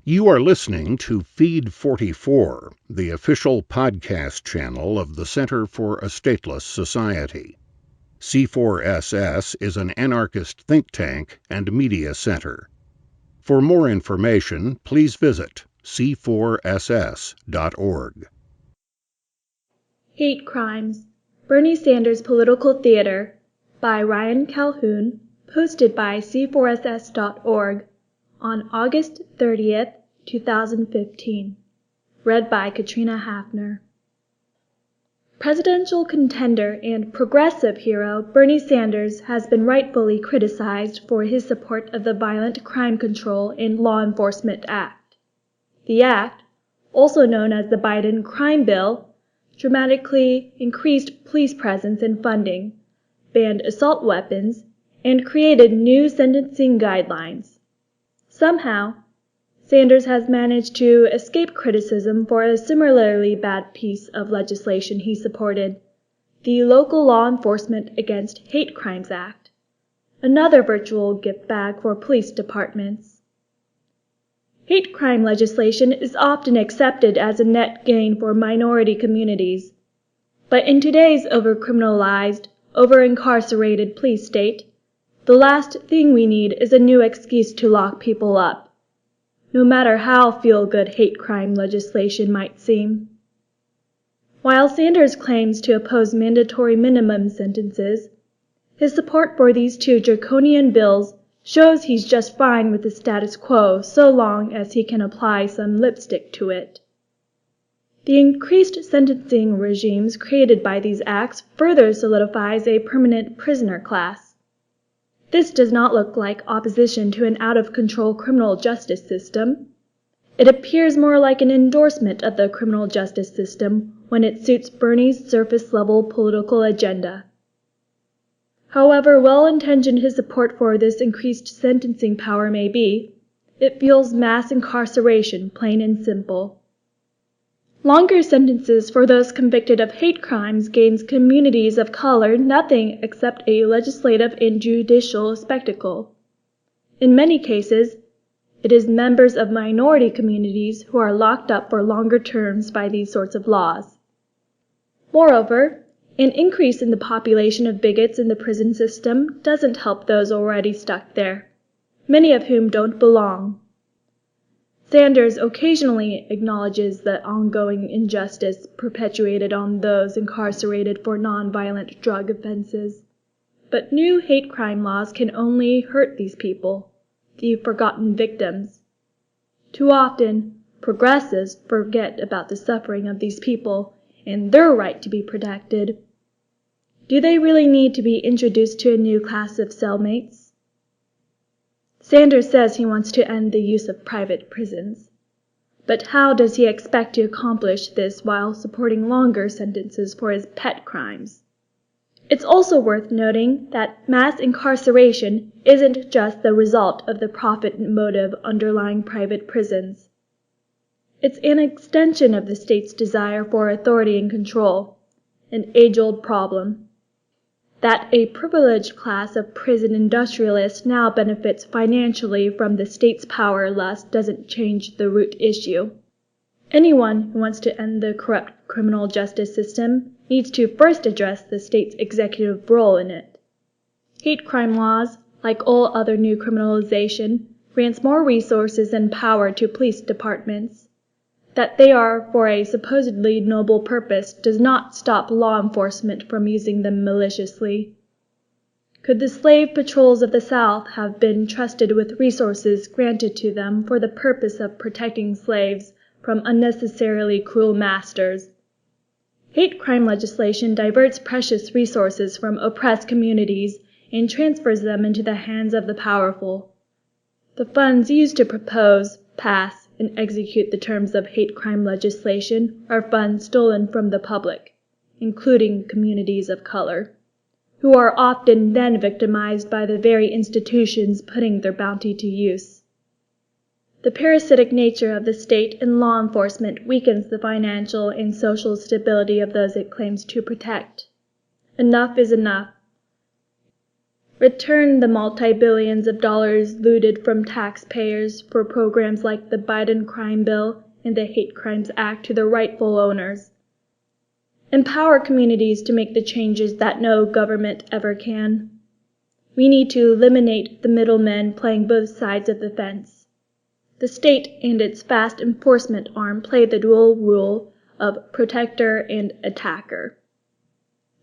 You are listening to Feed 44, the official podcast channel of the Center for a Stateless Society. C4SS is an anarchist think tank and media center. For more information, please visit c4ss.org. Hate Crimes, Bernie Sanders Political Theater, by Ryan Calhoun, posted by c4ss.org on August 30th, 2015. Read by Katrina Haffner. Presidential contender and progressive hero Bernie Sanders has been rightfully criticized for his support of the Violent Crime Control and Law Enforcement Act. The act, also known as the Biden Crime Bill, dramatically increased police presence and funding, banned assault weapons, and created new sentencing guidelines. Somehow, Sanders has managed to escape criticism for a similarly bad piece of legislation he supported, the Local Law Enforcement Against Hate Crimes Act, another virtual gift bag for police departments. Hate crime legislation is often accepted as a net gain for minority communities, but in today's over-criminalized, over-incarcerated police state, the last thing we need is a new excuse to lock people up, no matter how feel-good hate crime legislation might seem. While Sanders claims to oppose mandatory minimum sentences, his support for these two draconian bills shows he's just fine with the status quo so long as he can apply some lipstick to it. The increased sentencing regimes created by these acts further solidifies a permanent prisoner class. This does not look like opposition to an out-of-control criminal justice system. It appears more like an endorsement of the criminal justice system when it suits Bernie's surface-level political agenda. However well-intentioned his support for this increased sentencing power may be, it fuels mass incarceration, plain and simple. Longer sentences for those convicted of hate crimes gains communities of color nothing except a legislative and judicial spectacle. In many cases, it is members of minority communities who are locked up for longer terms by these sorts of laws. Moreover, an increase in the population of bigots in the prison system doesn't help those already stuck there, many of whom don't belong. Sanders occasionally acknowledges the ongoing injustice perpetuated on those incarcerated for nonviolent drug offenses. But new hate crime laws can only hurt these people, the forgotten victims. Too often, progressives forget about the suffering of these people and their right to be protected. Do they really need to be introduced to a new class of cellmates? Sanders says he wants to end the use of private prisons. But how does he expect to accomplish this while supporting longer sentences for his pet crimes? It's also worth noting that mass incarceration isn't just the result of the profit motive underlying private prisons. It's an extension of the state's desire for authority and control, an age-old problem. That a privileged class of prison industrialists now benefits financially from the state's power lust doesn't change the root issue. Anyone who wants to end the corrupt criminal justice system needs to first address the state's executive role in it. Hate crime laws, like all other new criminalization, grants more resources and power to police departments. That they are for a supposedly noble purpose does not stop law enforcement from using them maliciously. Could the slave patrols of the South have been trusted with resources granted to them for the purpose of protecting slaves from unnecessarily cruel masters? Hate crime legislation diverts precious resources from oppressed communities and transfers them into the hands of the powerful. The funds used to propose, pass, and execute the terms of hate crime legislation are funds stolen from the public, including communities of color, who are often then victimized by the very institutions putting their bounty to use. The parasitic nature of the state and law enforcement weakens the financial and social stability of those it claims to protect. Enough is enough. Return the multi-billions of dollars looted from taxpayers for programs like the Biden Crime Bill and the Hate Crimes Act to the rightful owners. Empower communities to make the changes that no government ever can. We need to eliminate the middlemen playing both sides of the fence. The state and its fast enforcement arm play the dual role of protector and attacker.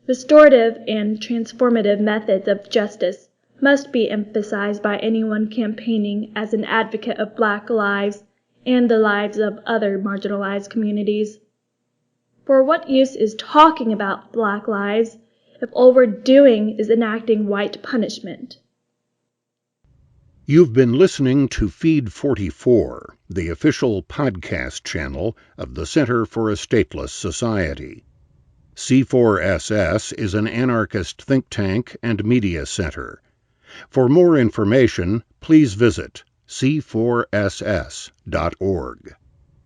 Restorative and transformative methods of justice must be emphasized by anyone campaigning as an advocate of Black lives and the lives of other marginalized communities. For what use is talking about Black lives if all we're doing is enacting white punishment? You've been listening to Feed 44, the official podcast channel of the Center for a Stateless Society. C4SS is an anarchist think tank and media center. For more information, please visit c4ss.org.